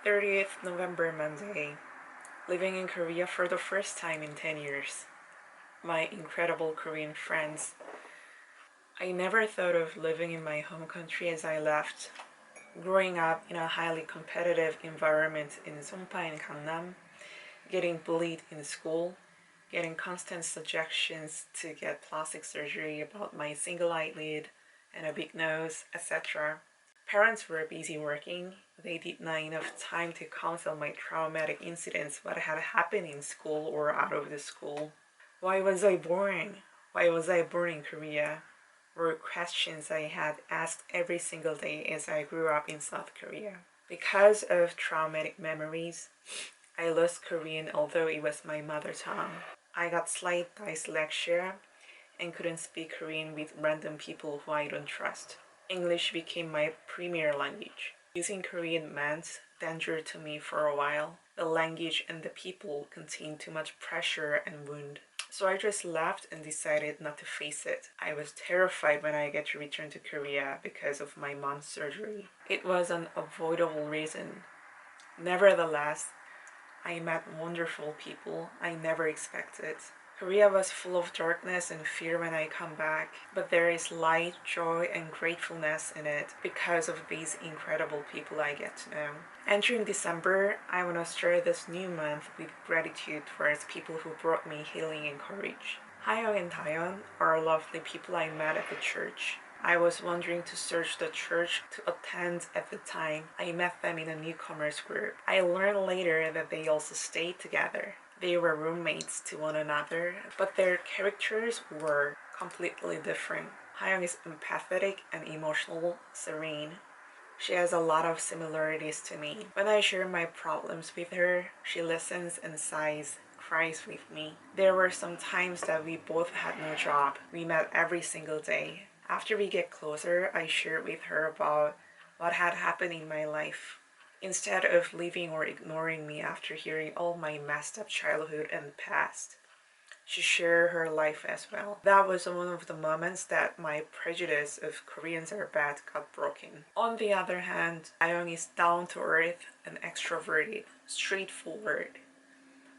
30th November Monday. Living in Korea for the first time in 10 years. My incredible Korean friends. I never thought of living in my home country as I left. Growing up in a highly competitive environment in Songpa and Gangnam, getting bullied in school, getting constant suggestions to get plastic surgery about my single eyelid and a big nose, etc. Parents were busy working. They did not enough time to counsel my traumatic incidents, what had happened in school or out of the school. Why was I born? Why was I born in Korea? Were questions I had asked every single day as I grew up in South Korea. Because of traumatic memories, I lost Korean although it was my mother tongue. I got slight dyslexia and couldn't speak Korean with random people who I don't trust. English became my premier language. Using Korean meant danger to me for a while. The language and the people contained too much pressure and wound. So I just left and decided not to face it. I was terrified when I get to return to Korea because of my mom's surgery. It was an avoidable reason. Nevertheless, I met wonderful people I never expected. Korea was full of darkness and fear when I come back, but there is light, joy, and gratefulness in it because of these incredible people I get to know. Entering December, I want to start this new month with gratitude towards people who brought me healing and courage. Hayoung and Taeyeon are lovely people I met at the church. I was wondering to search the church to attend at the time. I met them in a newcomers group. I learned later that they also stayed together. They were roommates to one another, but their characters were completely different. Hayoung is empathetic and emotional, serene. She has a lot of similarities to me. When I share my problems with her, she listens and sighs, cries with me. There were some times that we both had no job. We met every single day. After we get closer, I shared with her about what had happened in my life. Instead of leaving or ignoring me after hearing all my messed up childhood and past, she shared her life as well. That was one of the moments that my prejudice of Koreans are bad got broken. On the other hand, Ayoung is down to earth and extroverted, straightforward.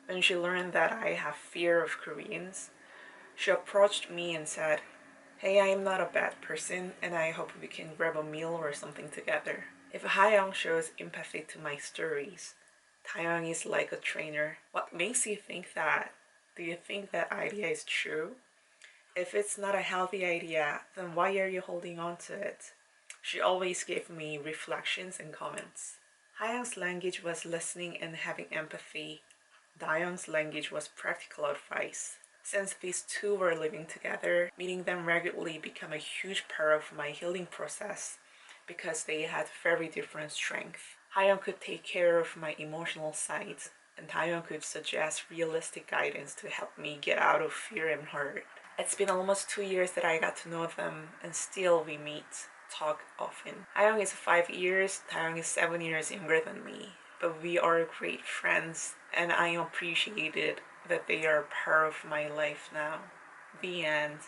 When she learned that I have fear of Koreans, she approached me and said, "Hey, I am not a bad person and I hope we can grab a meal or something together." If Hayoung shows empathy to my stories, Taeyeon is like a trainer. What makes you think that? Do you think that idea is true? If it's not a healthy idea, then why are you holding on to it? She always gave me reflections and comments. Hayoung's language was listening and having empathy. Dayoung's language was practical advice. Since these two were living together, meeting them regularly became a huge part of my healing process because they had very different strengths. Hayoung could take care of my emotional side, and Taeyeon could suggest realistic guidance to help me get out of fear and hurt. It's been almost 2 years that I got to know them, and still we meet, talk often. Hayoung is 5 years, Taeyeon is 7 years younger than me, but we are great friends, and I am appreciated that they are part of my life now. The end.